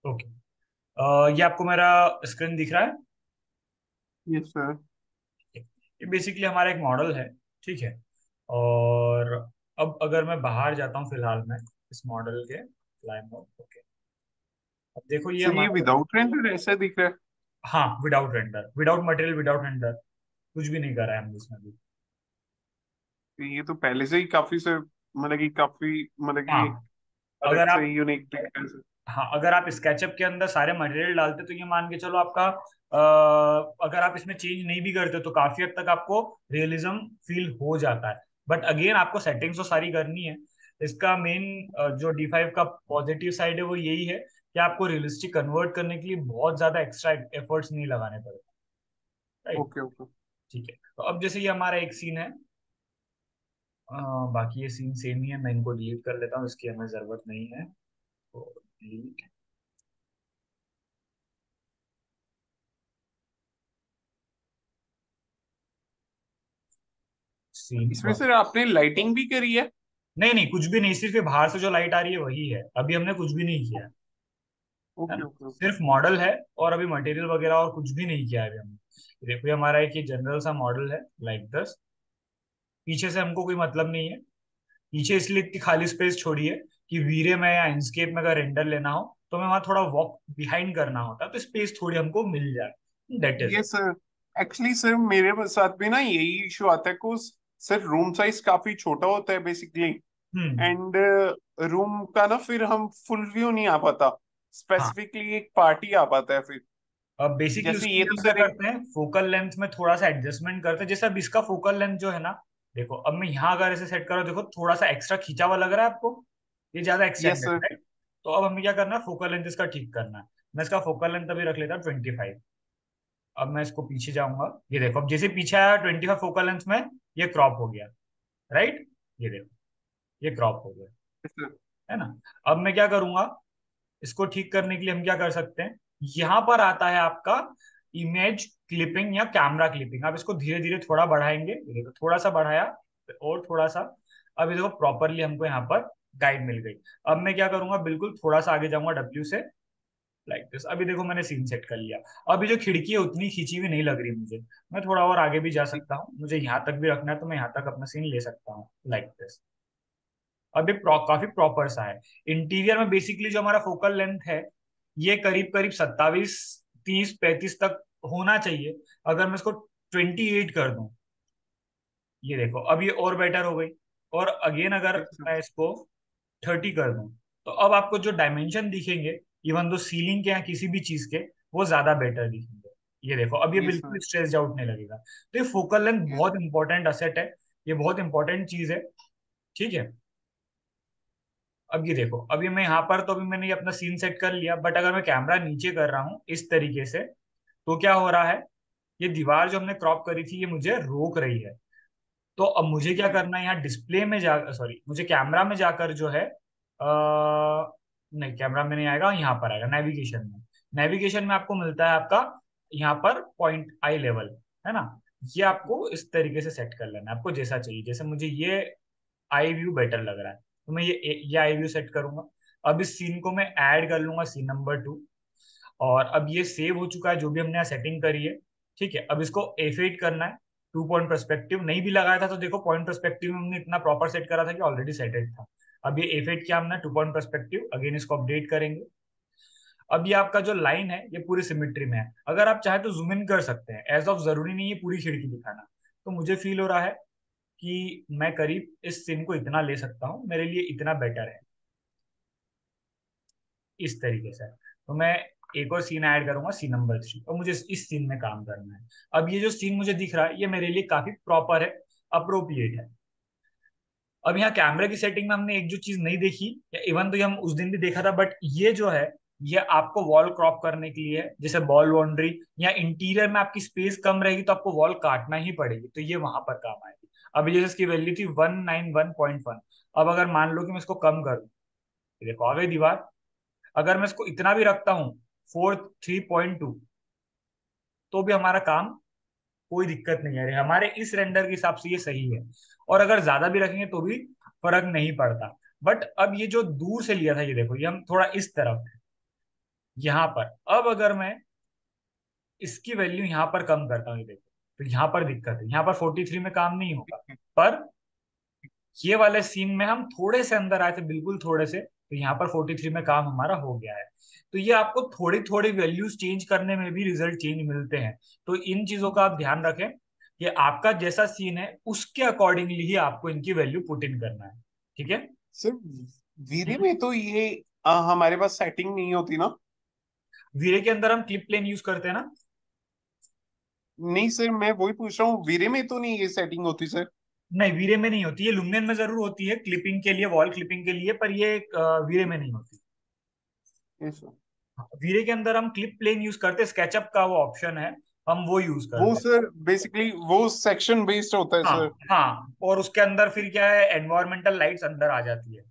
Okay. ये आपको मेरा स्क्रीन दिख रहा है? Yes sir. ये बेसिकली हमारा एक मॉडल है। ठीक है। और अब अगर मैं बाहर जाता हूँ फिलहाल में इस मॉडल के फ्लाई मोड। ओके। अब देखो ये सर ये हमारा। विदाउट रेंडर ऐसा दिख रहा है। हाँ, without render, without material, without render, कुछ भी नहीं करा है हमने इसमें भी। तो ये तो पहले से ही काफी सर, मतलब कि काफी, मतलब कि एक हाँ। अलग अगर से आप यूनिक दिखता है सर। हाँ, अगर आप स्केचअप के अंदर सारे मटेरियल डालते तो ये मान के चलो आपका अगर आप इसमें चेंज नहीं भी करते तो काफी हद तक आपको रियलिज्म फील हो जाता है। बट अगेन आपको सेटिंग्स तो सारी करनी है। इसका मेन जो D5 का पॉजिटिव साइड है वो यही है कि आपको रियलिस्टिक कन्वर्ट करने के लिए बहुत ज्यादा एक्स्ट्रा एफर्ट्स नहीं लगाने पड़ते। राइट। Okay okay. ठीक है, तो अब जैसे ये हमारा एक सीन है। बाकी ये सीन सेम ही है, मैं इनको डिलीट कर लेता हूँ, इसकी हमें जरूरत नहीं है। तो डिलीट सीन। इसमें सर आपने लाइटिंग भी करी है? नहीं नहीं, कुछ भी नहीं, सिर्फ ये बाहर से जो लाइट आ रही है वही है, अभी हमने कुछ भी नहीं किया है ओके ना। Okay okay. सिर्फ मॉडल है और अभी मटेरियल वगैरह और कुछ भी नहीं किया है अभी हमने। देखो ये हमारा एक ये जनरल सा मॉडल है, लाइक दस। पीछे से हमको कोई मतलब नहीं है। पीछे इसलिए इतनी खाली स्पेस छोड़ी है कि वीरे में या इंसकेप में अगर रेंडर लेना हो तो हमें वहां थोड़ा वॉक बिहाइंड करना होता है, तो स्पेस थोड़ी हमको मिल जाए। दैट इज ये इट। सर, एक्चुअली सर मेरे साथ भी ना यही इशू आता है को सर, रूम साइज काफी छोटा होता है बेसिकली। हम्म। एंड रूम का ना फिर हम फुल व्यू नहीं आ पाता, हाँ। स्पेसिफिकली एक पार्ट ही आ पाता है फिर। अब बेसिकली जैसे उसके ये लिए तो हम क्या सर एक। करते हैं, फोकल लेंथ में थोड़ा सा एडजस्टमेंट करते हैं। जैसे अब इसका फोकल लेंथ जो है ना, देखो अब मैं यहाँ अगर ऐसे सेट करो, देखो थोड़ा सा एक्स्ट्रा खींचा हुआ लग रहा है आपको, ये ज्यादा यस एक्सटेंडेड सर। है। तो अब हमें क्या करना है, फोकल लेंथ इसका ठीक करना है। मैं इसका फोकल लेंथ अभी रख लेता हूँ 25। अब मैं इसको पीछे जाऊंगा, ये देखो अब जैसे पीछे आया 25 फोकल लेंथ में, ये क्रॉप हो गया। राइट। ये देखो, ये क्रॉप हो गया, यस सर। है ना। अब मैं क्या करूंगा, इसको ठीक करने के लिए हम क्या कर सकते हैं, यहां पर आता है आपका इमेज क्लिपिंग या कैमरा क्लिपिंग। आप इसको धीरे धीरे थोड़ा बढ़ाएंगे, ये देखो थोड़ा सा बढ़ाया, और थोड़ा सा। अब ये देखो प्रॉपरली हमको यहाँ पर गाइड मिल गई। अब मैं क्या करूंगा, बिल्कुल थोड़ा सा आगे जाऊंगा डब्ल्यू से, लाइक दिस। अभी देखो मैंने सीन सेट कर लिया। अभी जो खिड़की है उतनी खींची हुई नहीं लग रही मुझे, मैं थोड़ा और आगे भी जा सकता हूँ, मुझे यहाँ तक भी रखना है तो मैं यहाँ तक अपना सीन ले सकता हूँ, लाइक दिस। अभी काफी प्रॉपर सा है। इंटीरियर में बेसिकली जो हमारा फोकल लेंथ है, ये करीब करीब 27, 30, 35 तक होना चाहिए। अगर मैं इसको 28 कर दूं, ये देखो अब ये और बेटर हो गई। और अगेन अगर यस सर। मैं इसको 30 कर दूं, तो अब आपको जो डायमेंशन दिखेंगे, इवन दो सीलिंग के या किसी भी चीज के, वो ज्यादा बेटर दिखेंगे। ये देखो अब ये यस बिल्कुल सर। स्ट्रेस्ड आउट नहीं लगेगा। तो ये फोकल लेंथ बहुत इंपॉर्टेंट असेट है, ये बहुत इंपॉर्टेंट चीज है। ठीक है। अब ये देखो, अभी मैं यहाँ पर तो अभी मैंने ये अपना सीन सेट कर लिया, बट अगर मैं कैमरा नीचे कर रहा हूँ इस तरीके से, तो क्या हो रहा है, ये दीवार जो हमने क्रॉप करी थी ये मुझे रोक रही है। तो अब मुझे क्या करना है, यहाँ डिस्प्ले में जा, सॉरी, मुझे कैमरा में जाकर जो है नहीं कैमरा में नहीं आएगा, यहाँ पर आएगा नेविगेशन में। नेविगेशन में आपको मिलता है आपका यहाँ पर पॉइंट आई लेवल, है ना। ये आपको इस तरीके से सेट कर लेना है, आपको जैसा चाहिए। जैसे मुझे ये आई व्यू बेटर लग रहा है तो मैं ये आई व्यू सेट करूंगा। अब इस सीन को मैं ऐड कर लूंगा, सीन नंबर 2। और अब ये सेव हो चुका है जो भी हमने यहाँ सेटिंग करी है। ठीक है, अब इसको एफेट करना है। 2 पॉइंट परस्पेक्टिव नहीं भी लगाया था तो देखो पॉइंट परस्पेक्टिव में हमने इतना प्रॉपर सेट करा था कि ऑलरेडी सेटेड था। अब ये एफेट किया हमने 2 पॉइंट परस्पेक्टिव, अगेन इसको अपडेट करेंगे। अब ये आपका जो लाइन है ये पूरी सिमेट्री में है। अगर आप चाहे तो जूम इन कर सकते हैं, एज ऑफ जरूरी नहीं है पूरी खिड़की दिखाना। तो मुझे फील हो रहा है कि मैं करीब इस सीन को इतना ले सकता हूँ, मेरे लिए इतना बेटर है, इस तरीके से। तो मैं एक और सीन ऐड करूंगा, सीन नंबर 3, और मुझे इस सीन में काम करना है। अब ये जो सीन मुझे दिख रहा है ये मेरे लिए काफी प्रॉपर है, अप्रोप्रिएट है। अब यहाँ कैमरे की सेटिंग में हमने एक जो चीज नहीं देखी, या इवन तो ये हम उस दिन भी देखा था, बट ये जो है, ये आपको वॉल क्रॉप करने के लिए है। जैसे बॉल बाउंड्री या इंटीरियर में आपकी स्पेस कम रहेगी तो आपको वॉल काटना ही पड़ेगी, तो ये वहां पर काम आएगी। अभी जैसे इसकी वैल्यू थी 191.1। अब अगर मान लो कि मैं इसको कम कर दूं, ये देखो आ गई दीवार। अगर मैं इसको इतना भी रखता हूँ 43.2, तो भी हमारा काम कोई दिक्कत नहीं आ रही, हमारे इस रेंडर के हिसाब से ये सही है। और अगर ज्यादा भी रखेंगे तो भी फर्क नहीं पड़ता। बट अब ये जो दूर से लिया था, ये देखो ये हम थोड़ा इस तरफ है, यहाँ पर अब अगर मैं इसकी वैल्यू यहाँ पर कम करता हूँ, ये देखो, तो यहाँ पर दिक्कत है, यहाँ पर 43 में काम नहीं होगा। पर ये वाले सीन में हम थोड़े से अंदर आए थे, बिल्कुल थोड़े से, तो यहाँ पर 43 में काम हमारा हो गया है। तो ये आपको थोड़ी थोड़ी वैल्यूज चेंज करने में भी रिजल्ट चेंज मिलते हैं। तो इन चीजों का आप ध्यान रखें कि आपका जैसा सीन है उसके अकॉर्डिंगली ही आपको इनकी वैल्यू पुट इन करना है। ठीक है। सर वीरे हम्म। में तो ये हमारे पास सेटिंग नहीं होती ना? वीरे के अंदर हम क्लिप प्लेन यूज करते हैं ना। नहीं सर, मैं वही पूछ रहा हूँ, वीरे में तो नहीं ये सेटिंग होती सर? नहीं, वीरे में नहीं होती, ये लुमियन में जरूर होती है क्लिपिंग के लिए, वॉल क्लिपिंग के लिए, पर ये वीरे में नहीं होती। Yes sir. वीरे के अंदर हम क्लिप प्लेन यूज करते हैं, स्केचअप का वो ऑप्शन है, हम वो यूज वो करते हैं। सर बेसिकली वो सेक्शन बेस्ड होता है हाँ सर? हाँ, और उसके अंदर फिर क्या है, एनवायरमेंटल लाइट्स अंदर आ जाती है।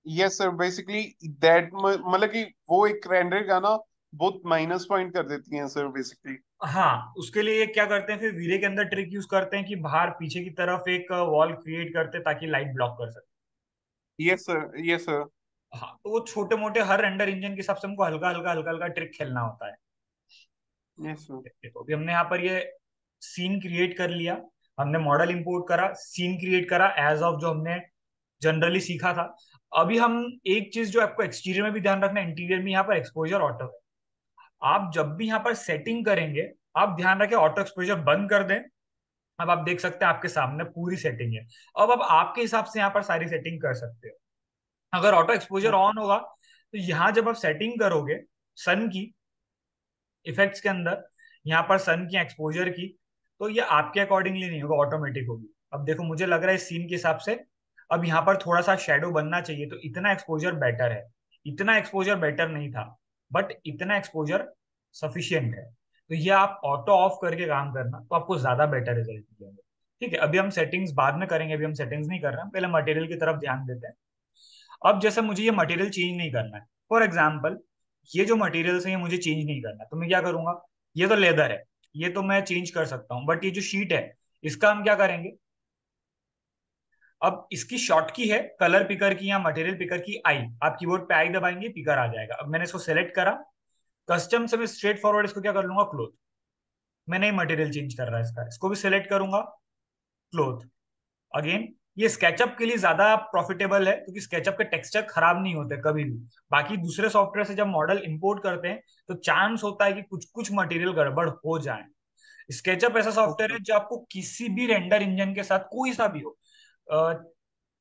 यस सर, बेसिकली दैट मतलब कि वो एक रेंडर का ना बहुत माइनस पॉइंट कर देती हैं सर बेसिकली। हाँ, उसके लिए ये क्या करते हैं, फिर वीरे के अंदर ट्रिक यूज करते हैं कि बाहर पीछे की तरफ एक वॉल क्रिएट करते हैं ताकि लाइट ब्लॉक कर सके। Yes sir, yes sir. हाँ, तो वो छोटे मोटे हर रेंडर इंजन के हिसाब से हमको हल्का हल्का हल्का हल्का ट्रिक खेलना होता है। Yes sir. देखो अभी हमने यहाँ पर ये सीन क्रिएट कर लिया, हमने मॉडल इंपोर्ट करा, सीन क्रिएट करा एज ऑफ जो हमने जनरली सीखा था। अभी हम एक चीज जो आपको एक्सटीरियर में भी ध्यान रखना है, इंटीरियर में यहाँ पर एक्सपोजर ऑटो है। आप जब भी यहाँ पर सेटिंग करेंगे, आप ध्यान रखें ऑटो एक्सपोजर बंद कर दें। अब आप देख सकते हैं आपके सामने पूरी सेटिंग है। अब आपके हिसाब से यहाँ पर सारी सेटिंग कर सकते हो। अगर ऑटो एक्सपोजर ओके। ऑन होगा तो यहाँ जब आप सेटिंग करोगे सन की, इफेक्ट्स के अंदर, यहाँ पर सन की एक्सपोजर की, तो ये आपके अकॉर्डिंगली नहीं होगा, ऑटोमेटिक होगी। अब देखो मुझे लग रहा है इस सीन के हिसाब से अब यहाँ पर थोड़ा सा शेडो बनना चाहिए, तो इतना एक्सपोजर बेटर है। इतना एक्सपोजर बेटर नहीं था, बट इतना एक्सपोजर सफिशियंट है। तो ये आप ऑटो ऑफ करके काम करना, तो आपको ज्यादा बेटर रिजल्ट मिलेंगे। ठीक है, अभी हम सेटिंग्स बाद में करेंगे, अभी हम सेटिंग्स नहीं कर रहे हैं, पहले मटेरियल की तरफ ध्यान देते हैं। अब जैसे मुझे ये मटेरियल चेंज नहीं करना है, फॉर एग्जाम्पल ये जो मटेरियल्स है ये मुझे चेंज नहीं करना, तो मैं क्या करूंगा, ये तो लेदर है, ये तो मैं चेंज कर सकता हूँ, बट ये जो शीट है इसका हम क्या करेंगे। अब इसकी शॉर्ट की है कलर पिकर की या मटेरियल पिकर की आई, आप कीबोर्ड पे आई दबाएंगे पिकर आ जाएगा। अब मैंने इसको सेलेक्ट करा, कस्टम से मैं स्ट्रेट फॉरवर्ड इसको क्या कर लूंगा, क्लोथ। मैं नहीं मटेरियल चेंज कर रहा है इसका, इसको भी सिलेक्ट करूंगा, क्लोथ। अगेन ये स्केचअप के लिए ज्यादा प्रॉफिटेबल है क्योंकि स्केचअप के टेक्सचर खराब नहीं होते कभी भी। बाकी दूसरे सॉफ्टवेयर से जब मॉडल इंपोर्ट करते हैं तो चांस होता है कि कुछ कुछ मटेरियल गड़बड़ हो जाए। स्केचअप ऐसा सॉफ्टवेयर ओके। है जो आपको किसी भी रेंडर इंजन के साथ कोई सा भी हो, अ,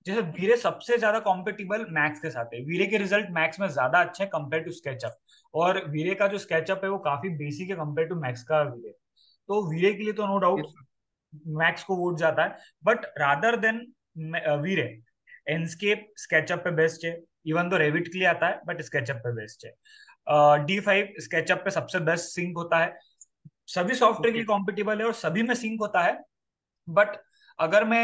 जैसे वीरे सबसे ज्यादा कॉम्पेटिबल मैक्स के साथ है, वीरे के रिजल्ट मैक्स में ज्यादा अच्छे हैं कंपेयर टू स्केचअप। और वीरे का जो स्केचअप है वो काफी बेसिक है कंपेयर टू मैक्स का वीरे। तो वीरे के लिए तो नो डाउट यस मैक्स को वोट जाता है, but rather than Veere, एनस्केप SketchUp पे बेस्ट है। इवन तो रेविट के लिए आता है बट स्केचअप पे बेस्ट है। D5 स्केचअप पे सबसे बेस्ट सिंक होता है, सभी सॉफ्टवेयर के ओके। लिए कॉम्पिटेबल है और सभी में सिंक होता है। बट अगर मैं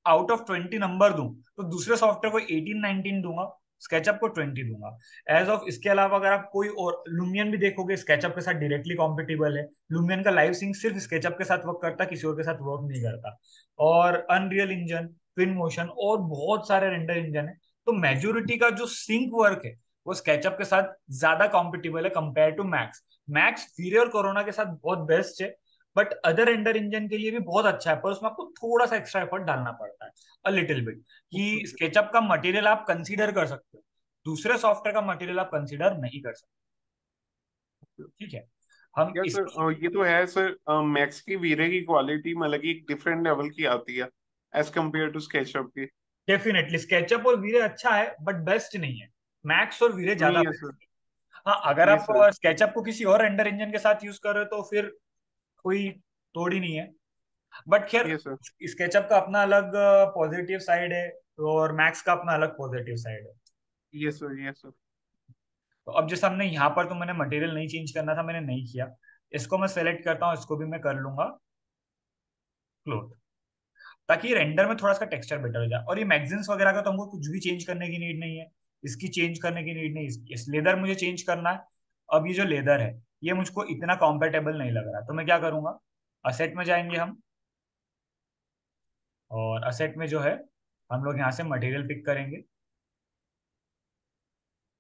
आउट ऑफ 20 नंबर दूं तो दूसरे सॉफ्टवेयर को 18 19 दूंगा, स्केचअप को 20 दूंगा एज ऑफ। इसके अलावा अगर आप कोई और लुमियन भी देखोगे स्केचअप के साथ डायरेक्टली कॉम्पिटेबल है, लुमियन का लाइव सिंक सिर्फ स्केचअप के साथ वर्क करता है, किसी और के साथ वर्क नहीं करता। और अनरियल इंजन, ट्विन मोशन और बहुत सारे रेंडर इंजन है, तो मेजोरिटी का जो सिंक वर्क है वो स्केचअप के साथ ज्यादा कॉम्पिटेबल है कंपेयर टू मैक्स। मैक्स वीरे और कोरोना के साथ बहुत बेस्ट है, बट अदर रेंडर इंजन के लिए भी बहुत अच्छा है, पर उसमें आपको थोड़ा सा एक्स्ट्रा एफर्ट डालना पड़ता है, अ लिटिल बिट। कि ओके। स्केचअप का मटेरियल आप कंसीडर कर सकते हो, दूसरे सॉफ्टवेयर का मटेरियल आप कंसीडर नहीं कर सकते। ठीक है, हम या इस सर ये तो है सर, मैक्स की वीरे की क्वालिटी मतलब कि एक डिफरेंट लेवल की आती है एज कम्पेयर टू स्केचअप की। डेफिनेटली स्केचअप और वीरे अच्छा है बट बेस्ट नहीं है, मैक्स और वीरे ज्यादा नहीं है सर। बेस्ट है। हाँ, अगर ये आप सर। स्केचअप को किसी और रेंडर इंजन के साथ यूज कर रहे हो तो फिर कोई तोड़ ही नहीं है। बट खैर, ये सर। स्केचअप का अपना अलग पॉजिटिव साइड है और मैक्स का अपना अलग पॉजिटिव साइड है। ये सर। ये सर। तो अब जैसे हमने यहाँ पर, तो मैंने मटेरियल नहीं चेंज करना था, मैंने नहीं किया, इसको मैं सेलेक्ट करता हूँ, इसको भी मैं कर लूंगा क्लोथ, ताकि रेंडर में थोड़ा सा टेक्सचर बेटर हो जाए। और ये मैगजीन्स वगैरह का तो हमको कुछ भी चेंज करने की नीड नहीं है, इसकी चेंज करने की नीड नहीं, इस लेदर मुझे चेंज करना है। अब ये जो लेदर है ये मुझको इतना कॉम्पेटेबल नहीं लग रहा, तो मैं क्या करूंगा, असेट में जाएंगे हम, और असेट में जो है हम लोग यहाँ से मटेरियल पिक करेंगे,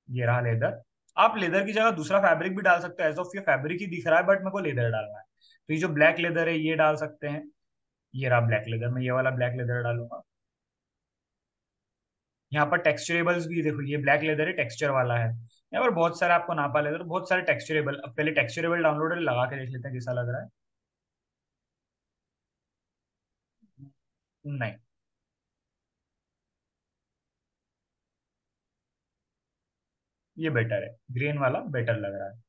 ये रहा लेदर। आप लेदर की जगह दूसरा फैब्रिक भी डाल सकते हैं, एज ऑफ ये फैब्रिक ही दिख रहा है बट मेरे को लेदर डालना है, तो ये जो ब्लैक लेदर है ये डाल सकते हैं। ये रहा ब्लैक लेदर, मैं ये वाला ब्लैक लेदर डालूंगा। यहाँ पर टेक्सचरेबल्स भी देखो, ये ब्लैक लेदर है, टेक्सचर वाला है। यहाँ पर बहुत सारे आपको नापा लेदर, बहुत सारे टेक्सचरेबल। अब पहले टेक्सचरेबल डाउनलोड लगा के देख लेते हैं कैसा लग रहा है। नहीं, ये बेटर है, ग्रीन वाला बेटर लग रहा है।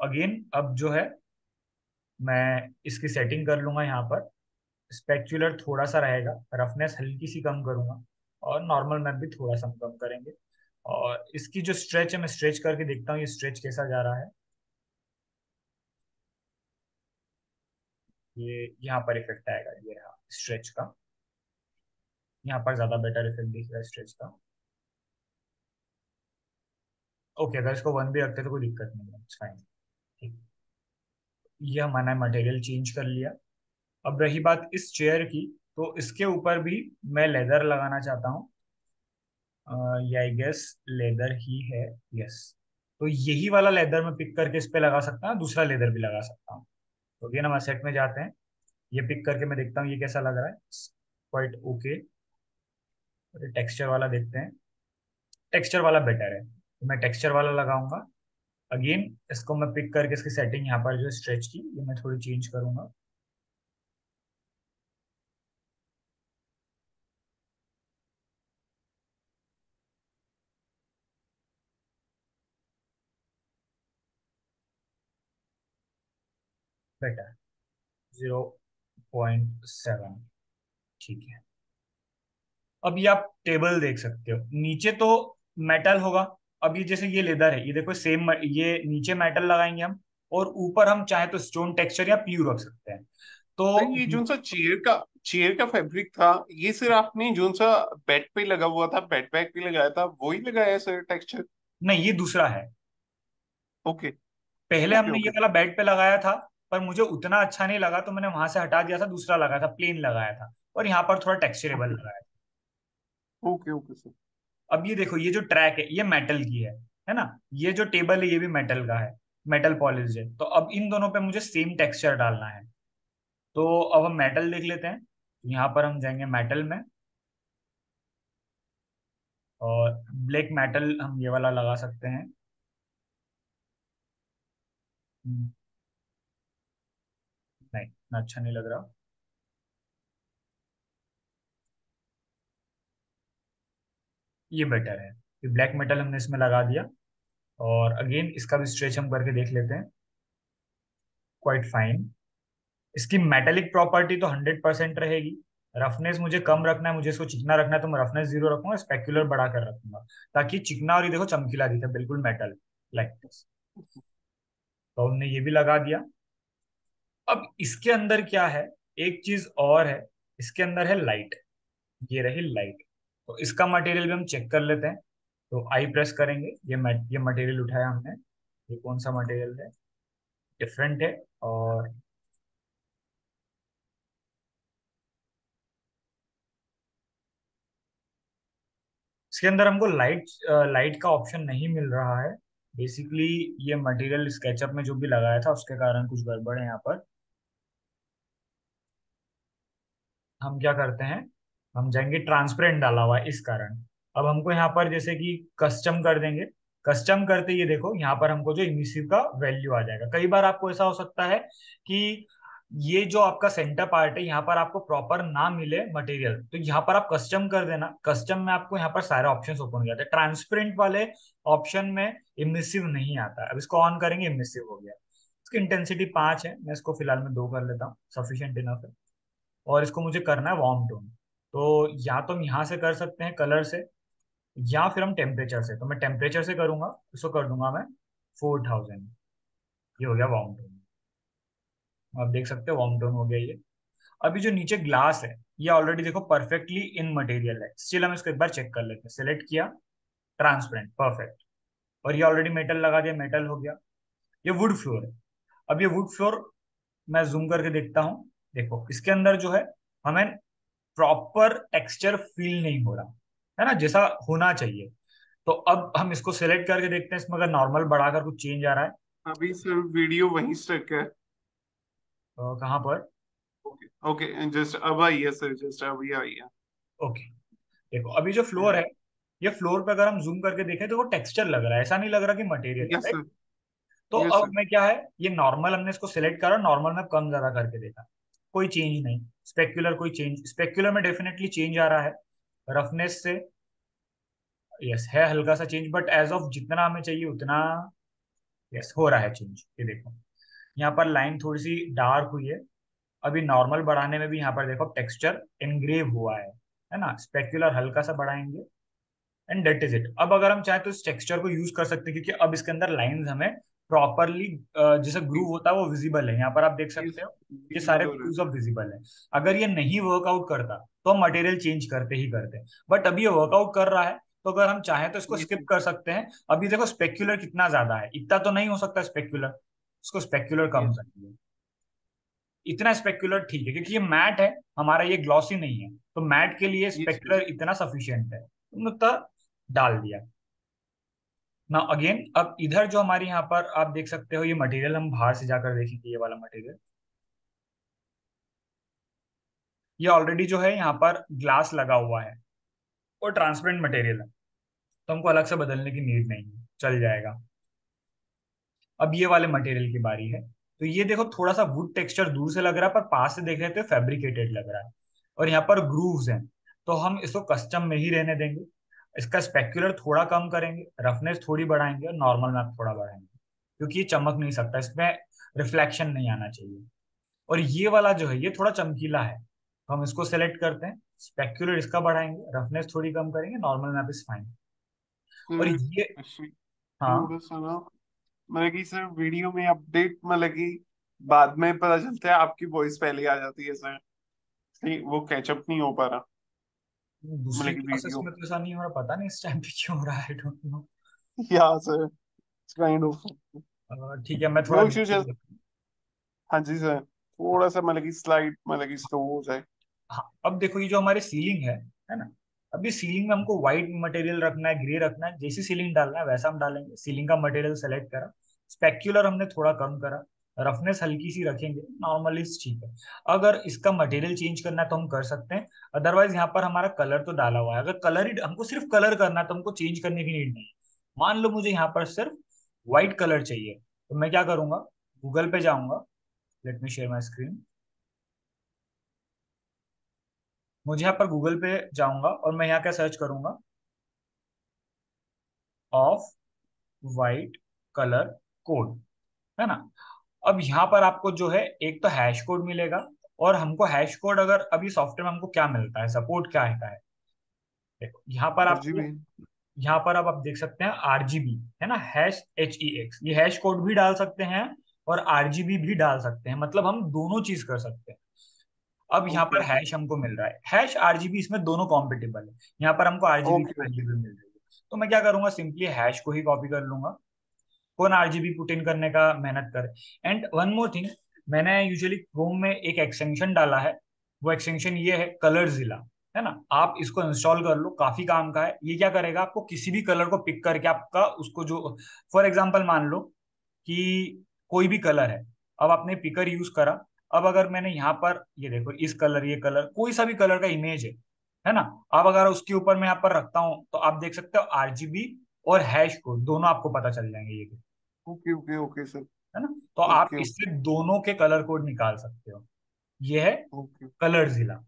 अगेन अब जो है मैं इसकी सेटिंग कर लूंगा यहाँ पर। स्पेक्युलर थोड़ा सा रहेगा, रफनेस हल्की सी कम करूंगा, और नॉर्मल मैप भी थोड़ा सा हम कम करेंगे। और इसकी जो स्ट्रेच है मैं स्ट्रेच करके देखता हूँ ये स्ट्रेच कैसा जा रहा है। ये यहाँ पर इफेक्ट आएगा, ये रहा स्ट्रेच का। यहाँ पर ज्यादा बेटर इफेक्ट दिख रहा है स्ट्रेच का। ओके, अगर इसको वन भी रखते तो कोई दिक्कत नहीं है, इट्स फाइन। ठीक, ये हमने मटेरियल चेंज कर लिया। अब रही बात इस चेयर की, तो इसके ऊपर भी मैं लेदर लगाना चाहता हूँ। ये आई गेस लेदर ही है। यस, तो यही वाला लेदर मैं पिक करके इस पे लगा सकता हूँ, दूसरा लेदर भी लगा सकता हूँ। तो अगेन हम सेट में जाते हैं, ये पिक करके मैं देखता हूँ ये कैसा लग रहा है। Quite okay. टेक्सचर वाला देखते हैं, टेक्सचर वाला बेटर है तो मैं टेक्सचर वाला लगाऊंगा। अगेन इसको मैं पिक करके इसकी सेटिंग यहाँ पर जो स्ट्रेच की ये मैं थोड़ी चेंज करूंगा। बेटर, 0.7। ठीक है, अब ये आप टेबल देख सकते हो, नीचे तो मेटल होगा। अब ये जैसे ये लेदर है, ये देखो सेम, ये नीचे मेटल लगाएंगे हम, और ऊपर हम चाहे तो स्टोन टेक्सचर या प्यू रख सकते हैं। सर तो ये जो सा चेयर का फैब्रिक था, ये सर आपने जो सा बेड पे लगा हुआ था, बेड बैग पे लगाया था, वही लगाया है सर टेक्सचर? नहीं, ये दूसरा है। ओके पहले ओके हमने ये ओके वाला बेड पे लगाया था, पर मुझे उतना अच्छा नहीं लगा तो मैंने वहां से हटा दिया था, दूसरा लगाया था, प्लेन लगाया था, और यहाँ पर थोड़ा टेक्सचरेबल ओके लगाया था। Okay okay sir. अब ये देखो, ये जो ट्रैक है ये मेटल की है ना। ये जो टेबल है ये भी मेटल का है, मेटल पॉलिश है। तो अब इन दोनों पे मुझे सेम टेक्सचर डालना है। तो अब हम मेटल देख लेते हैं, यहाँ पर हम जाएंगे मेटल में, और ब्लैक मेटल हम ये वाला लगा सकते हैं। नहीं, इतना अच्छा नहीं लग रहा। ये बेटर है, कि ब्लैक मेटल हमने इसमें लगा दिया। और अगेन इसका भी स्ट्रेच हम करके देख लेते हैं। Quite fine. इसकी मेटेलिक प्रॉपर्टी तो 100% रहेगी। रफनेस मुझे कम रखना है, मुझे इसको चिकना रखना है तो मैं रफनेस 0 रखूंगा, स्पेक्युलर बढ़ा कर रखूंगा, ताकि चिकना और ये देखो चमकीला दिखे, बिल्कुल मेटल लाइक दिस। तो हमने ये भी लगा दिया। अब इसके अंदर क्या है, एक चीज और है, इसके अंदर है लाइट। ये रही लाइट। तो इसका मटेरियल भी हम चेक कर लेते हैं। तो आई प्रेस करेंगे, ये मटेरियल उठाया हमने। ये कौन सा मटेरियल है, डिफरेंट है। और इसके अंदर हमको लाइट लाइट का ऑप्शन नहीं मिल रहा है। बेसिकली ये मटेरियल स्केचअप में जो भी लगाया था उसके कारण कुछ गड़बड़ है यहाँ पर। हम क्या करते हैं, हम जाएंगे, ट्रांसपेरेंट डाला हुआ है इस कारण। अब हमको यहाँ पर जैसे कि कस्टम कर देंगे। कस्टम करते ये देखो यहाँ पर हमको जो इमिसिव का वैल्यू आ जाएगा। कई बार आपको ऐसा हो सकता है कि ये जो आपका सेंटर पार्ट है यहाँ पर आपको प्रॉपर ना मिले मटेरियल, तो यहाँ पर आप कस्टम कर देना। कस्टम में आपको यहाँ पर सारे ऑप्शंस ओपन हो जाते हैं। ट्रांसपेरेंट वाले ऑप्शन में इमिसिव नहीं आता है। अब इसको ऑन करेंगे, इमिसिव हो गया। इसकी इंटेंसिटी 5 है, मैं इसको फिलहाल में 2 कर लेता हूँ, सफिशियंट इनफ है। और इसको मुझे करना है वार्म टोन। तो या तो हम यहाँ से कर सकते हैं कलर से, या फिर हम टेम्परेचर से। तो मैं टेम्परेचर से करूंगा, इसको कर दूंगा मैं 4000। ये हो गया वार्म टोन। आप देख सकते हो वार्म टोन हो गया ये। अभी जो नीचे ग्लास है ये ऑलरेडी देखो परफेक्टली इन मटेरियल है। स्टिल हम इसको एक बार चेक कर लेते हैं। सिलेक्ट किया, ट्रांसपेरेंट, परफेक्ट। और ये ऑलरेडी मेटल लगा दिया, मेटल हो गया। ये वुड फ्लोर है। अब ये वुड फ्लोर मैं जूम करके देखता हूँ। देखो इसके अंदर जो है हमें प्रॉपर टेक्सचर फील नहीं हो रहा, है ना, जैसा होना चाहिए। तो अब हम इसको सिलेक्ट करके देखते हैं इसमें अगर नॉर्मल बढ़ाकर कुछ चेंज आ रहा है। अभी सर वीडियो वहीं स्टक है। तो कहाँ पर? ओके ओके, जस्ट अब आई है सर, जस्ट अभी आई है। ओके, देखो अभी जो फ्लोर है, ये फ्लोर पे अगर हम जूम करके देखें तो वो टेक्सचर लग रहा है, ऐसा नहीं लग रहा कि मटेरियल है, यस राइट? सर। तो यस अब सर। मैं क्या है, ये नॉर्मल हमने इसको सिलेक्ट करा, नॉर्मल में कम ज्यादा करके देखा, कोई चेंज नहीं। स्पेक्युलर कोई चेंज, स्पेक्युलर में डेफिनेटली चेंज आ रहा है। रफनेस से यस है हल्का सा चेंज, बट एज ऑफ जितना हमें चाहिए उतना यस हो रहा है चेंज। ये देखो यहाँ पर लाइन थोड़ी सी डार्क हुई है। अभी नॉर्मल बढ़ाने में भी यहाँ पर देखो टेक्सचर एनग्रेव हुआ है ना? स्पेक्युलर हल्का सा बढ़ाएंगे एंड डेट इज इट। अब अगर हम चाहें तो इस टेक्सचर को यूज कर सकते हैं, क्योंकि अब इसके अंदर लाइंस हमें प्रॉपरली जैसे ग्रूव होता है वो विजिबल है, यहाँ पर आप देख सकते हो ये सारे विजिबल हो रहा ग्रूव्स अब विजिबल है। अगर ये नहीं वर्कआउट करता तो हम मटेरियल चेंज करते ही करते, बट अभी ये वर्कआउट कर रहा है, तो अगर हम चाहें तो इसको है। स्किप कर सकते हैं। अभी देखो स्पेक्युलर कितना ज्यादा है, इतना तो नहीं हो सकता स्पेक्युलर, इसको स्पेक्युलर कम यस। करिए। इतना स्पेक्युलर ठीक है क्योंकि ये मैट है हमारा, ये ग्लॉसी नहीं है, तो मैट के लिए यस। स्पेक्युलर इतना सफिशियंट है, तुमने उतना डाल दिया ना। अगेन अब इधर जो हमारे यहाँ पर आप देख सकते हो, ये मटेरियल हम बाहर से जाकर देखेंगे, ये वाला मटेरियल ये ऑलरेडी जो है यहाँ पर ग्लास लगा हुआ है और ट्रांसपेरेंट मटेरियल है, तो हमको अलग से बदलने की नीड नहीं है, चल जाएगा। अब ये वाले मटेरियल की बारी है। तो ये देखो थोड़ा सा वुड टेक्सचर दूर से लग रहा है, पर पास से देख रहे थे फैब्रिकेटेड लग रहा है, और यहाँ पर ग्रूव्स हैं, तो हम इसको कस्टम में ही रहने देंगे। इसका स्पेक्युलर थोड़ा कम करेंगे, रफनेस थोड़ी बढ़ाएंगे और नॉर्मल मैप थोड़ा बढ़ाएंगे, क्योंकि ये चमक नहीं सकता, इसमें रिफ्लेक्शन नहीं आना चाहिए। और ये वाला जो है ये थोड़ा चमकीला है, तो हम इसको सेलेक्ट करते हैं, स्पेक्युलर इसका बढ़ाएंगे, रफनेस थोड़ी कम करेंगे, नॉर्मल मैप इज फाइन। और सर ये एक्चुअली हाँ, थोड़ा सा ना, मतलब कि सर वीडियो में अपडेट, मतलब कि बाद में पता चलता है आपकी वॉइस पहले आ जाती है सर। नहीं, वो कैचअप नहीं हो पा रहा, दूसरी मतलब कि क्लासेस वीडियो। में तो ऐसा नहीं हो रहा, पता नहीं इस टाइम पे क्यों हो रहा है, आई डोंट नो। या सर, काइंड ऑफ ठीक है, मैं थोड़ा नो इश्यू नीचे जस्ट। हाँ जी सर, थोड़ा सा मतलब कि स्लाइड, मतलब कि स्लो हो जाए। हाँ अब देखो ये जो हमारी सीलिंग है ना? अभी सीलिंग में हमको व्हाइट मटेरियल रखना है, ग्रे रखना है, जैसी सीलिंग डालना है वैसा हम डालेंगे। सीलिंग का मटेरियल सेलेक्ट करा, स्पेक्युलर हमने थोड़ा कम करा, रफनेस हल्की सी रखेंगे, नॉर्मली ठीक है। अगर इसका मटेरियल चेंज करना है तो हम कर सकते हैं, अदरवाइज यहाँ पर हमारा कलर तो डाला हुआ है, अगर कलर ही हमको सिर्फ कलर करना है तो हमको चेंज करने की नीड नहीं है। मान लो मुझे यहाँ पर सिर्फ व्हाइट कलर चाहिए, तो मैं क्या करूंगा, गूगल पे जाऊंगा, let me share my screen. मुझे यहाँ पर गूगल पे जाऊंगा और मैं यहाँ क्या सर्च करूंगा, ऑफ वाइट कलर कोड, है ना? अब यहाँ पर आपको जो है एक तो हैश कोड मिलेगा, और हमको हैश कोड अगर अभी सॉफ्टवेयर में हमको क्या मिलता है, सपोर्ट क्या है, देखो यहाँ पर आपको, RGB। यहाँ पर अब आप देख सकते हैं आरजीबी, है ना, HEX, ये हैश कोड भी डाल सकते हैं और आरजीबी भी डाल सकते हैं, मतलब हम दोनों चीज कर सकते हैं। अब यहाँ ओके पर हैश हमको मिल रहा है, हैश आरजीबी, इसमें दोनों कॉम्पिटिबल है, यहाँ पर हमको आरजीबी की ओके ओके। वैल्यू भी मिल रही है। तो मैं क्या करूंगा, सिंपली हैश को ही कॉपी कर लूंगा, कौन आरजीबी पुट इन करने का मेहनत करे। एंड वन मोर थिंग, मैंने यूजुअली क्रोम में एक एक्सटेंशन डाला है, वो एक्सटेंशन ये है कलर जिला, है ना? आप इसको इंस्टॉल कर लो, काफी काम का है। ये क्या करेगा, आपको किसी भी कलर को पिक करके आपका उसको जो, फॉर एग्जांपल मान लो कि कोई भी कलर है, अब आपने पिकर यूज करा, अब अगर मैंने यहाँ पर ये देखो इस कलर, ये कलर कोई सा भी कलर का इमेज है ना? अब अगर उसके ऊपर मैं यहाँ पर रखता हूँ तो आप देख सकते हो आरजीबी और हैश कोड दोनों आपको पता चल जाएंगे, ये ओके ओके ओके सर। है ना? तो आप ओके इससे दोनों के कलर कोड निकाल सकते हो। ये है ओके। कलर जिला।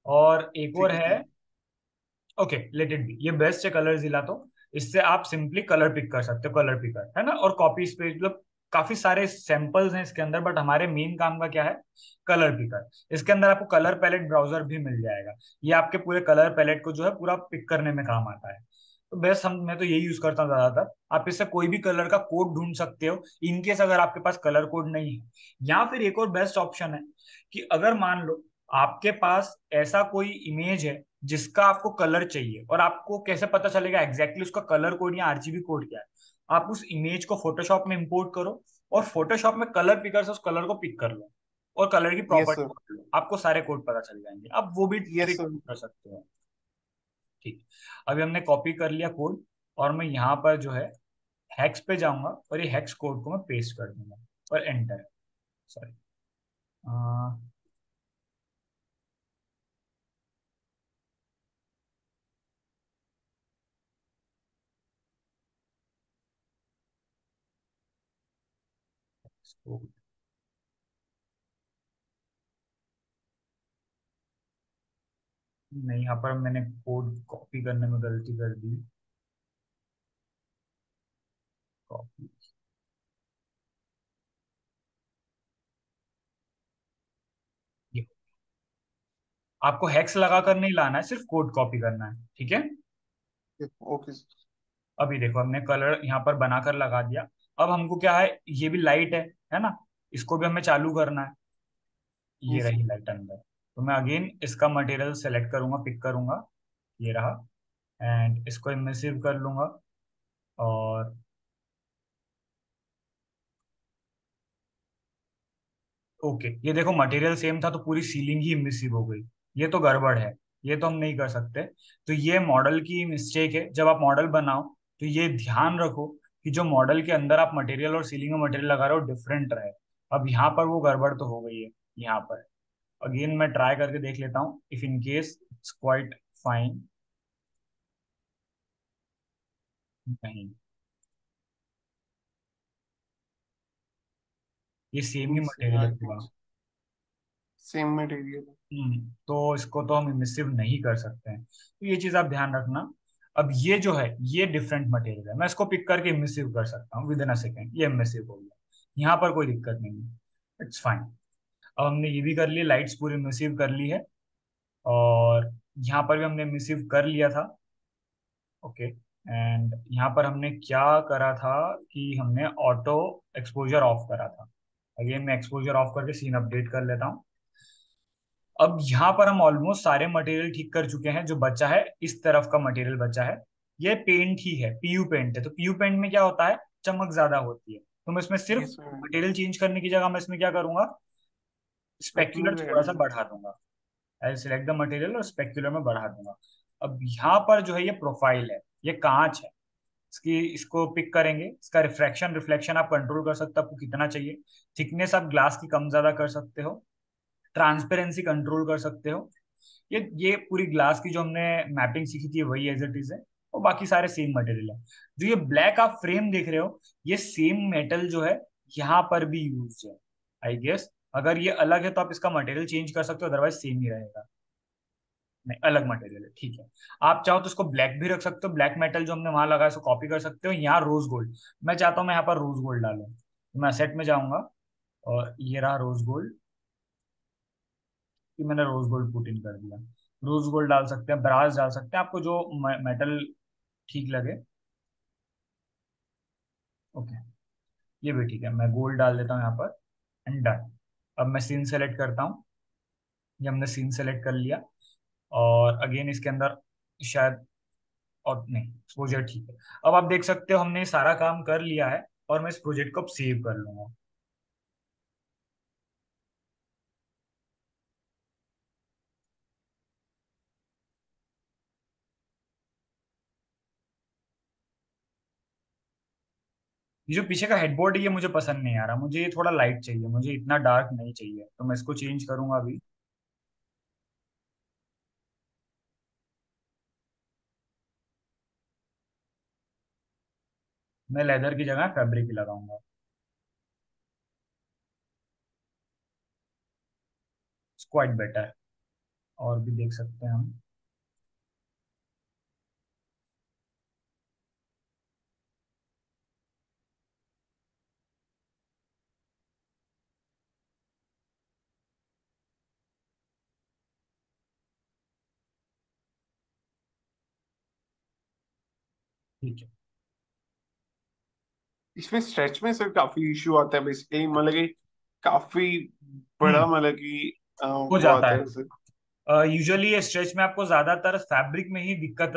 और एक और ठीक है है, sir. Okay let it be, ये बेस्ट है कलर जिला। तो इससे आप सिंपली कलर पिक कर सकते हो, कलर पिकर, है ना? और कॉपी स्पेस, मतलब काफी सारे सैंपल्स हैं इसके अंदर, बट हमारे मेन काम का क्या है, कलर पिकर। इसके अंदर आपको कलर पैलेट ब्राउजर भी मिल जाएगा, ये आपके पूरे कलर पैलेट को जो है पूरा पिक करने में काम आता है। तो बेस्ट, हम मैं तो यही यूज करता हूँ ज्यादातर। आप इससे कोई भी कलर का कोड ढूंढ सकते हो, इनकेस अगर आपके पास कलर कोड नहीं है। या फिर एक और बेस्ट ऑप्शन है कि अगर मान लो आपके पास ऐसा कोई इमेज है जिसका आपको कलर चाहिए, और आपको कैसे पता चलेगा एग्जैक्टली उसका कलर कोड या आरजीबी कोड क्या है, आप उस इमेज को फोटोशॉप में इंपोर्ट करो और फोटोशॉप में कलर पिकर से उस कलर को पिक कर लो और कलर की यस प्रॉपर्टी सर। पकड़ लो, आपको सारे कोड पता चल जाएंगे। अब वो भी यस ट्रिक सर। कर सकते हो। ठीक, अभी हमने कॉपी कर लिया कोड, और मैं यहाँ पर जो है हेक्स पे जाऊंगा और ये हेक्स कोड को मैं पेस्ट कर दूंगा और एंटर। सॉरी, नहीं, यहाँ पर मैंने कोड कॉपी करने में गलती कर दी। कॉपी, ये आपको हेक्स लगा कर नहीं लाना है, सिर्फ कोड कॉपी करना है, ठीक है। Okay sir. अभी देखो हमने कलर यहाँ पर बनाकर लगा दिया। अब हमको क्या है, ये भी लाइट है ना, इसको भी हमें चालू करना है। ये यस रही लाइट अंदर, तो मैं अगेन इसका मटेरियल सेलेक्ट करूंगा, पिक करूंगा, ये रहा, एंड इसको इमिसिव कर लूंगा। और ओके, ये देखो मटेरियल सेम था तो पूरी सीलिंग ही इमिसिव हो गई। ये तो गड़बड़ है, ये तो हम नहीं कर सकते। तो ये मॉडल की मिस्टेक है। जब आप मॉडल बनाओ तो ये ध्यान रखो कि जो मॉडल के अंदर आप मटेरियल और सीलिंग में मटेरियल लगा रहे हो डिफरेंट रहे। अब यहाँ पर वो गड़बड़ तो हो गई है। यहाँ पर अगेन मैं ट्राई करके देख लेता हूँ, if in case it's quite fine. नहीं, ये सेम ही मटेरियल है पूरा। Same material. तो इसको तो हम इमिसिव नहीं कर सकते हैं, तो ये चीज आप ध्यान रखना। अब ये जो है ये डिफरेंट मटेरियल है, मैं इसको पिक करके इमिसिव कर सकता हूँ विद इन अ सेकेंड, ये इमिसिव हो गया। यहाँ पर कोई दिक्कत नहीं है, इट्स फाइन। अब हमने ये भी कर लिया, लाइट्स पूरी इमिसिव कर ली है, और यहाँ पर भी हमने इमिसिव कर लिया था। ओके, एंड यहाँ पर हमने क्या करा था कि हमने ऑटो एक्सपोजर ऑफ करा था। अगेन मैं एक्सपोजर ऑफ करके सीन अपडेट कर लेता हूँ। अब यहाँ पर हम ऑलमोस्ट सारे मटेरियल ठीक कर चुके हैं। जो बचा है, इस तरफ का मटेरियल बचा है, ये पेंट ही है, पीयू पेंट है। तो पीयू पेंट में क्या होता है, चमक ज्यादा होती है। तो मैं इसमें सिर्फ यस सर। मटेरियल चेंज करने की जगह मैं इसमें क्या करूंगा, स्पेक्युलर स्पेक्युलर थोड़ा ऐड सा कर। बढ़ा दूंगा। आई सिलेक्ट द मटेरियल और स्पेक्युलर में बढ़ा दूंगा। अब यहाँ पर जो है ये प्रोफाइल है, ये कांच है। इसको पिक करेंगे, इसका रिफ्रैक्शन रिफ्लेक्शन आप कंट्रोल कर सकते हो, आपको कितना चाहिए। थिकनेस आप ग्लास की कम ज्यादा कर सकते हो। ट्रांसपेरेंसी कंट्रोल कर सकते हो। ये पूरी ग्लास की जो हमने मैपिंग सीखी थी वही एज इट इज है, और बाकी सारे सेम मटेरियल है। जो ये ब्लैक आप फ्रेम देख रहे हो, ये सेम मेटल जो है यहाँ पर भी यूज है। आई गेस अगर ये अलग है तो आप इसका मटेरियल चेंज कर सकते हो, अदरवाइज सेम ही रहेगा। नहीं, अलग मटेरियल है, ठीक है। आप चाहो तो इसको ब्लैक भी रख सकते हो, ब्लैक मेटल जो हमने वहां लगाया उसको कॉपी कर सकते हो। यहाँ रोज गोल्ड, मैं चाहता हूँ मैं यहाँ पर रोज गोल्ड डालूं, तो मैं सेट में जाऊंगा और ये रहा रोज गोल्ड, कि मैंने रोज गोल्ड पुट इन कर दिया। रोज गोल्ड डाल सकते हैं, ब्रास डाल सकते हैं, आपको जो मेटल ठीक लगे। ओके, ये भी ठीक है, मैं गोल्ड डाल देता हूँ यहाँ पर, एंड डन। अब मैं सीन सेलेक्ट करता हूँ, ये हमने सीन सेलेक्ट कर लिया, और अगेन इसके अंदर शायद, और नहीं, एक्सपोजर ठीक है। अब आप देख सकते हो हमने सारा काम कर लिया है, और मैं इस प्रोजेक्ट को अब सेव कर लूंगा। ये जो पीछे का हेडबोर्ड है ये मुझे पसंद नहीं आ रहा, मुझे ये थोड़ा लाइट चाहिए, मुझे इतना डार्क नहीं चाहिए, तो मैं इसको चेंज करूंगा अभी। मैं लेदर की जगह फैब्रिक ही लगाऊंगा, इट्स क्वाइट बेटर। और भी देख सकते हैं हम। ठीक है। इसमें स्ट्रेच में सर काफी इशू आता है बेसिकली, मतलब कि काफी बड़ा, हम्म, मतलब कि हो वो जाता आता है। है सर। यूजुअली ये स्ट्रेच में आपको ज्यादातर फैब्रिक में ही दिक्कत,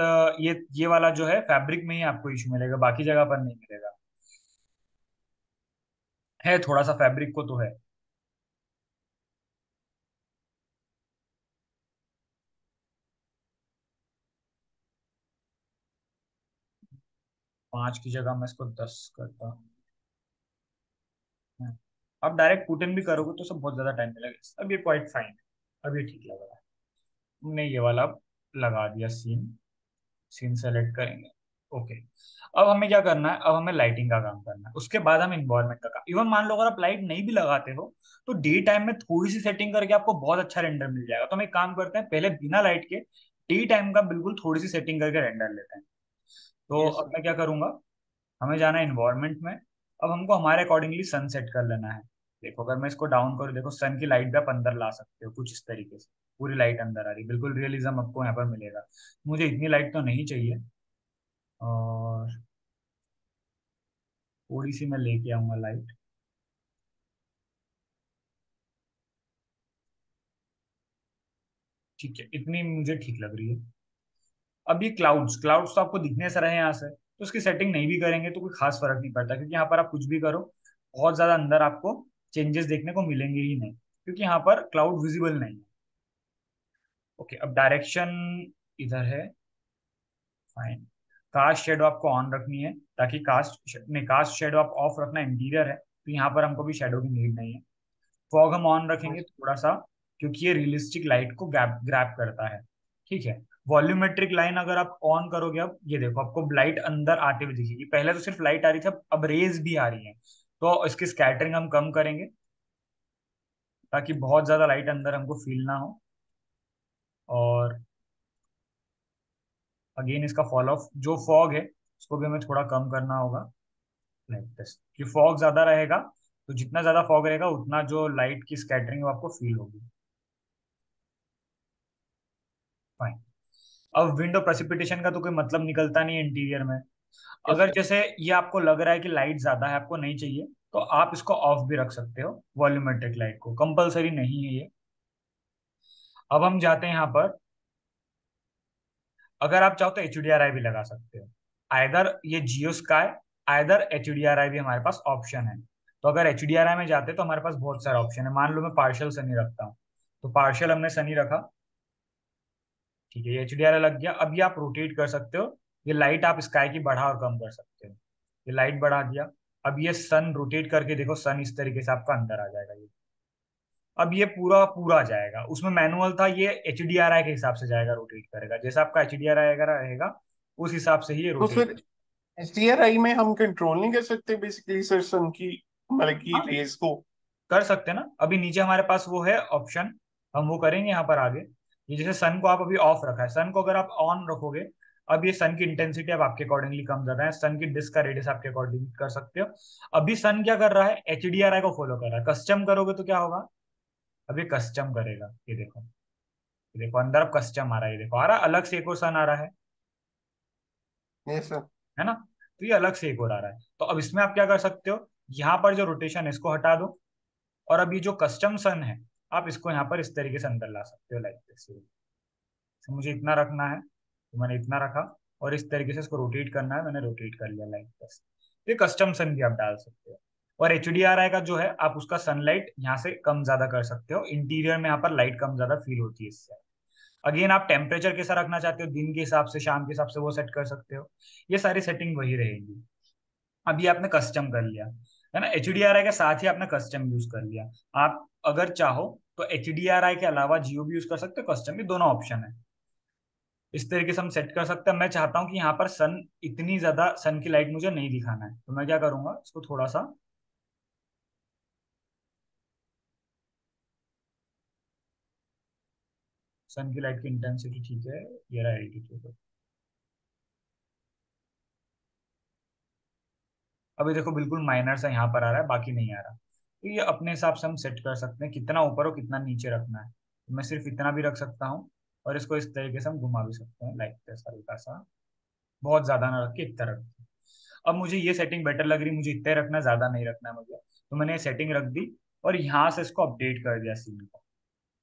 ये वाला जो है फैब्रिक में ही आपको इशू मिलेगा, बाकी जगह पर नहीं मिलेगा। है थोड़ा सा फैब्रिक को तो है। 5 की जगह मैं इसको 10 करता हूँ। अब डायरेक्ट पुट इन भी करोगे तो सब बहुत ज्यादा टाइम लगेगा। अब ये क्वाइट फाइन है, अब ये ठीक लग रहा है। हमने ये वाला लगा दिया सीन। सीन सेलेक्ट करेंगे। ओके। अब हमें क्या करना है, अब हमें लाइटिंग का काम करना है, उसके बाद हम इन्वायरमेंट का काम। इवन मान लो अगर आप लाइट नहीं भी लगाते हो तो डे टाइम में थोड़ी सी सेटिंग करके आपको बहुत अच्छा रेंडर मिल जाएगा। तो हम एक काम करते हैं, पहले बिना लाइट के डे टाइम का बिल्कुल थोड़ी सी सेटिंग करके रेंडर लेते हैं। तो यस अब सर। मैं क्या करूंगा, हमें जाना है इन्वायरमेंट में। अब हमको हमारे अकॉर्डिंगली सन सेट कर लेना है। देखो अगर मैं इसको डाउन करूँ, देखो सन की लाइट भी आप अंदर ला सकते हो कुछ इस तरीके से। पूरी लाइट अंदर आ रही, बिल्कुल रियलिज्म आपको यहाँ पर मिलेगा। मुझे इतनी लाइट तो नहीं चाहिए, और थोड़ी सी मैं लेके आऊंगा लाइट। ठीक है, इतनी मुझे ठीक लग रही है। अब ये क्लाउड्स क्लाउड्स तो आपको दिखने से रहे यहाँ से, तो उसकी सेटिंग नहीं भी करेंगे तो कोई खास फर्क नहीं पड़ता, क्योंकि यहाँ पर आप कुछ भी करो बहुत ज्यादा अंदर आपको चेंजेस देखने को मिलेंगे ही नहीं, क्योंकि यहाँ पर क्लाउड विजिबल नहीं है। ओके, अब डायरेक्शन इधर है। फाइन। कास्ट शेडो आपको ऑन रखनी है, ताकि कास्ट नहीं, कास्ट शेडो आप ऑफ रखना, इंटीरियर है तो यहाँ पर हमको भी शेडो की नीड नहीं है। फॉग हम ऑन रखेंगे थोड़ा सा, क्योंकि ये रियलिस्टिक लाइट को ग्रैब ग्रैब करता है। ठीक है। वॉल्यूमेट्रिक लाइन अगर आप ऑन करोगे, अब ये देखो आपको लाइट अंदर आते हुए दिखेगी। पहले तो सिर्फ लाइट आ रही थी, अब रेज भी आ रही है। तो इसकी स्कैटरिंग हम कम करेंगे, ताकि बहुत ज्यादा लाइट अंदर हमको फील ना हो। और अगेन इसका फॉल ऑफ जो फॉग है उसको भी हमें थोड़ा कम करना होगा, लाइक दिस। कि फॉग ज्यादा रहेगा तो जितना ज्यादा फॉग रहेगा उतना जो लाइट की स्कैटरिंग आपको फील होगी। फाइन। अब विंडो प्रेसिपिटेशन का तो कोई मतलब निकलता नहीं है इंटीरियर में। यस अगर सर। जैसे ये आपको लग रहा है कि लाइट ज्यादा है, आपको नहीं चाहिए, तो आप इसको ऑफ भी रख सकते हो, वॉल्यूमेट्रिक लाइट को, कंपलसरी नहीं है ये। अब हम जाते हैं यहाँ पर। अगर आप चाहो तो HDRI भी लगा सकते हो, आइदर ये जियो स्काई, आइदर HDRI भी हमारे पास ऑप्शन है। तो अगर HDRI में जाते तो हमारे पास बहुत सारे ऑप्शन है। मान लो मैं पार्शियल सनी रखता हूँ, तो पार्शियल हमने सनी रखा। ठीक है, ये HDRI लग गया। अब ये आप रोटेट कर सकते हो, ये लाइट आप स्काई की बढ़ा और कम कर सकते हो। ये लाइट बढ़ा दिया। अब ये सन रोटेट करके देखो, सन इस तरीके से आपका अंदर आ जाएगा ये। अब ये पूरा पूरा जाएगा, उसमें मैनुअल था, ये HDRI के हिसाब से जाएगा, रोटेट करेगा जैसा आपका HDRI वगैरह रहेगा, उस हिसाब से ही ये तो रोटेट। फिर एसडीआरआई में हम कंट्रोल नहीं कर सकते बेसिकली सर सन की मतलब की हाँ, रेज को? कर सकते हैं ना, अभी नीचे हमारे पास वो है ऑप्शन, हम वो करेंगे यहाँ पर आगे। ये जैसे सन को आप अभी ऑफ रखा है, सन को अगर आप ऑन रखोगे, अब ये सन की इंटेंसिटी अब आपके अकॉर्डिंगली कम ज्यादा है, सन की डिस्क का रेडियस आपके अकॉर्डिंग कर सकते हो। अभी सन क्या कर रहा है, HDRI को फॉलो कर रहा है। कस्टम करोगे तो क्या होगा, अभी कस्टम करेगा, ये देखो अंदर अब कस्टम आ रहा है, ये देखो आ रहा है, अलग से एक और सन आ रहा यस सर। है ना। तो ये अलग से एक और आ रहा है। तो अब इसमें आप क्या कर सकते हो, यहाँ पर जो रोटेशन है इसको हटा दो, और अब ये जो कस्टम सन है आप इसको यहाँ पर इस तरीके से अंदर ला सकते हो, लाइक दिस। मुझे इतना रखना है तो मैंने इतना रखा, और इस तरीके से इसको रोटेट करना है, मैंने रोटेट कर लिया, लाइक दिस। ये कस्टम सन भी आप डाल सकते हो। और HDRI का जो है, आप उसका सनलाइट यहाँ से कम ज्यादा कर सकते हो, इंटीरियर में यहाँ पर लाइट कम ज्यादा फील होती है इससे। अगेन आप टेम्परेचर कैसा रखना चाहते हो, दिन के हिसाब से, शाम के हिसाब से, वो सेट कर सकते हो। ये सारी सेटिंग वही रहेगी। अभी आपने कस्टम कर लिया है ना, HDRI के साथ ही आपने कस्टम यूज कर लिया। आप अगर चाहो तो HDRI के अलावा जियो भी यूज कर सकते हो, कस्टम भी, दोनों ऑप्शन है। इस तरीके से हम सेट कर सकते हैं। मैं चाहता हूँ कि यहाँ पर सन, इतनी ज्यादा सन की लाइट मुझे नहीं दिखाना है, तो मैं क्या करूंगा, इसको थोड़ा सा, सन की लाइट की इंटेंसिटी ठीक है, ये रहा एल्टीट्यूड। अभी देखो बिल्कुल माइनर सा यहाँ पर आ रहा है, बाकी नहीं आ रहा। तो ये अपने हिसाब से हम सेट कर सकते हैं, कितना ऊपर और कितना नीचे रखना है। तो मैं सिर्फ इतना भी रख सकता हूँ, और इसको इस तरीके से हम घुमा भी सकते हैं, लाइक दिस, हल्का सा, बहुत ज्यादा ना रख के इतना रख दिया। अब मुझे ये सेटिंग बेटर लग रही, मुझे इतना ही रखना, ज्यादा नहीं रखना है मुझे, तो मैंने ये सेटिंग रख दी, और यहाँ से इसको अपडेट कर दिया सीन को।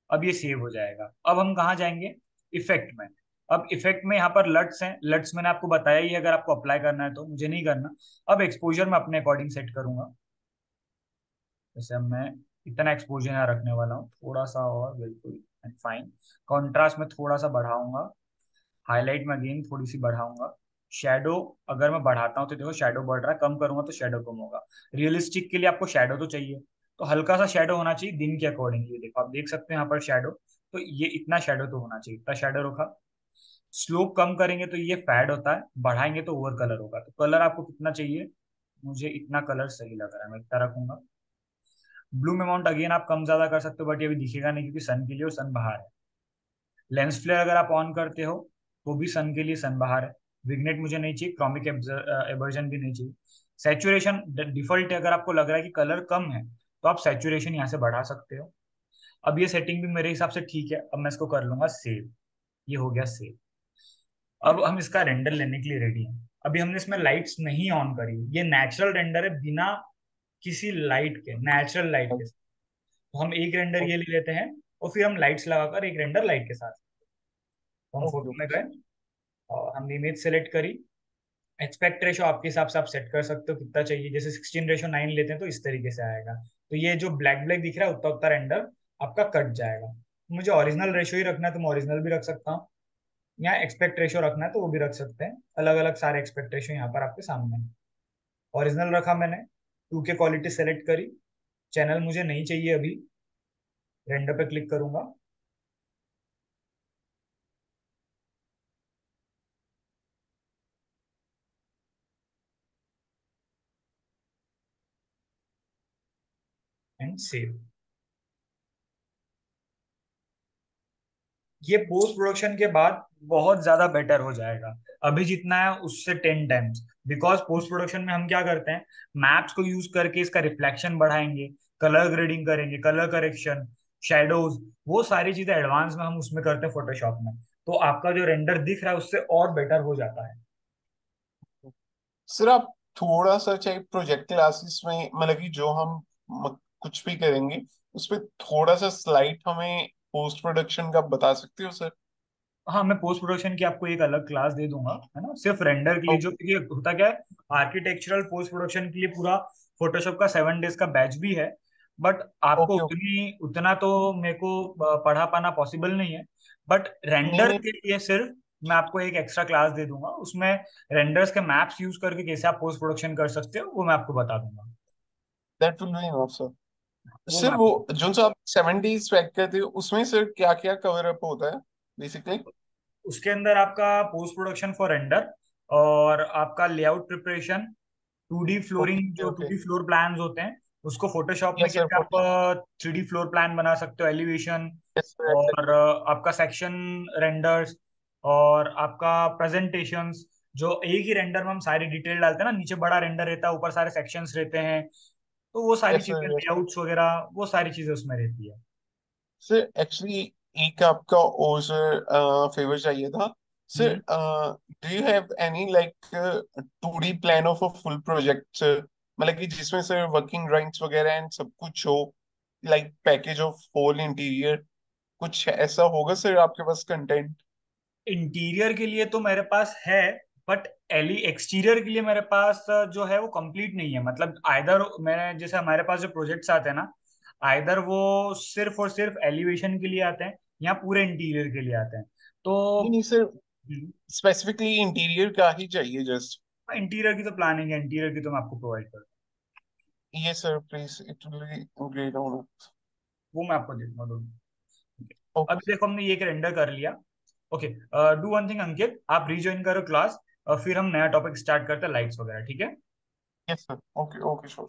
अब ये सेव हो जाएगा। अब हम कहाँ जाएंगे, इफेक्ट में। अब इफेक्ट में यहाँ पर लट्स हैं, लट्स मैंने आपको बताया ही है, अगर आपको अप्लाई करना है तो, मुझे नहीं करना। अब एक्सपोजर मैं अपने अकॉर्डिंग सेट करूंगा। जैसे अब मैं इतना एक्सपोजर यहाँ रखने वाला हूँ, थोड़ा सा और, बिल्कुल फाइन। कॉन्ट्रास्ट में थोड़ा सा बढ़ाऊंगा, हाईलाइट में अगेन थोड़ी सी बढ़ाऊंगा। शेडो अगर मैं बढ़ाता हूँ तो देखो शेडो बढ़ रहा है, कम करूंगा तो शेडो कम होगा। रियलिस्टिक के लिए आपको शेडो तो चाहिए, तो हल्का सा शेडो होना चाहिए दिन के अकॉर्डिंगली। देखो आप देख सकते हैं यहाँ पर शेडो, तो ये इतना शेडो तो होना चाहिए, इतना शेडो रखा। स्लोप कम करेंगे तो ये फैड होता है, बढ़ाएंगे तो ओवर कलर होगा। तो कलर आपको कितना चाहिए, मुझे इतना कलर सही लग रहा है, मैं इतना रखूंगा। ब्लूम अमाउंट अगेन आप कम ज्यादा कर सकते हो, बट ये अभी दिखेगा नहीं क्योंकि सन के लिए और सन बाहर है। लेंस फ्लेयर अगर आप ऑन करते हो तो भी सन के लिए सन बाहर है। विग्नेट मुझे नहीं चाहिए, क्रॉमिक एबर्जन भी नहीं चाहिए। सैचुरेशन डिफॉल्ट है, अगर आपको लग रहा है कि कलर कम है तो आप सैचुरेशन यहाँ से बढ़ा सकते हो। अब ये सेटिंग भी मेरे हिसाब से ठीक है, अब मैं इसको कर लूंगा सेव। ये हो गया सेव। अब हम इसका रेंडर लेने के लिए रेडी हैं। अभी हमने इसमें लाइट्स नहीं ऑन करी, ये नेचुरल रेंडर है बिना किसी लाइट के, नेचुरल लाइट के। तो हम एक रेंडर ये ले लेते हैं और फिर हम लाइट्स लगाकर एक रेंडर लाइट के साथ। तो हम ओके फोटो में ओके गए और हमने इमेज सेलेक्ट करी। एक्सपेक्ट रेशो आपके हिसाब से आप सेट कर सकते हो कितना चाहिए, जैसे 16:9 लेते हैं तो इस तरीके से आएगा। तो ये जो ब्लैक ब्लैक दिख रहा है उतना उतना रेंडर आपका कट जाएगा। मुझे ओरिजिनल रेशो ही रखना है तो मैं ओरिजिनल भी रख सकता हूँ, या एक्सपेक्ट रेशो रखना है तो वो भी रख सकते हैं। अलग अलग सारे एक्सपेक्ट रेशो यहाँ पर आपके सामने है। ओरिजिनल रखा मैंने, 2K क्वालिटी सेलेक्ट करी। चैनल मुझे नहीं चाहिए अभी, रेंडर पे क्लिक करूंगा। And save. ये पोस्ट प्रोडक्शन के बाद बहुत ज्यादा बेटर हो जाएगा, अभी जितना है उससे 10 टाइम्स। बिकॉज पोस्ट प्रोडक्शन में हम क्या करते हैं, मैप्स को यूज करके इसका रिफ्लेक्शन बढ़ाएंगे, कलर ग्रेडिंग करेंगे, कलर करेक्शन, शेडोज, वो सारी चीजें एडवांस में हम उसमें करते हैं फोटोशॉप में। तो आपका जो रेंडर दिख रहा है उससे और बेटर हो जाता है। सर, आप थोड़ा सा चाहे प्रोजेक्ट क्लासेस में मतलब कि जो हम कुछ भी करेंगे उस पर थोड़ा सा स्लाइड हमें पोस्ट प्रोडक्शन का बता सकते हो सर? हाँ, मैं पोस्ट प्रोडक्शन की आपको एक अलग क्लास दे दूंगा, है ना, सिर्फ रेंडर के लिए। जो ओके ये होता क्या है, आर्किटेक्चरल पोस्ट प्रोडक्शन के लिए पूरा फोटोशॉप का 7 डेज का बैच भी है। बट आपको ओके ओके। उतनी उतना तो मेरे को पढ़ा पाना पॉसिबल नहीं है। बट नहीं रेंडर नहीं, के लिए सिर्फ मैं आपको एक एक्स्ट्रा क्लास दे दूंगा, उसमें रेंडर्स के मैप्स यूज करके कैसे आप पोस्ट प्रोडक्शन कर सकते हो वो मैं आपको बता दूंगा। That will be enough sir. वो सर मैं वो आपको, जो सा आप 7 डेज पैक करते हो उसमें सर क्या क्या कवर अप होता है बेसिकली? उसके अंदर आपका पोस्ट प्रोडक्शन फॉर रेंडर, और आपका layout preparation, 2D flooring, okay जो two okay. D floor plans होते हैं उसको फोटोशॉप में यस सर, कैसे फोटो। आप 3D फ्लोर प्लान बना सकते हो, एलिवेशन, यस सर, और एग्जैक्टली। आपका सेक्शन रेंडर्स, और आपका प्रेजेंटेशंस। जो एक ही रेंडर में हम सारी डिटेल डालते हैं ना, नीचे बड़ा रेंडर रहता है, ऊपर सारे सेक्शंस रहते हैं, तो वो सारी यस चीजें, सर, यस सर। लेआउट्स वगैरह, वो सारी चीजें उसमें रहती है। सर एक्चुअली एक आपका और सर फेवर चाहिए था sir. Hmm. Do you have any like 2D plan of a full project sir? मतलब कि जिसमें सर वर्किंग ड्राइंग्स वगैरह एंड सब कुछ हो, like package of whole interior, कुछ ऐसा होगा सर आपके पास कंटेंट? इंटीरियर के लिए तो मेरे पास है, बट एली एक्सटीरियर के लिए मेरे पास जो है वो कंप्लीट नहीं है। मतलब आइदर मैं, जैसे हमारे पास जो प्रोजेक्ट्स आते हैं ना, आइदर वो सिर्फ और सिर्फ एलिवेशन के लिए आते हैं या पूरे इंटीरियर के लिए आते हैं। तो नहीं नहीं सर, स्पेसिफिकली इंटीरियर का ही चाहिए जस्ट। इंटीरियर की तो प्लानिंग है, इंटीरियर की तो मैं आपको प्रोवाइड कर, ये sir please, it will be great honour. वो मैं आपको दे दूंगा दोनों। अभी ओके। देखो हमने ये एक रेंडर कर लिया। ओके, डू वन थिंग अंकित, आप रिज्वाइन करो क्लास, फिर हम नया टॉपिक स्टार्ट करते हैं, लाइट्स वगैरह, ठीक है। Yes sir, okay okay sure.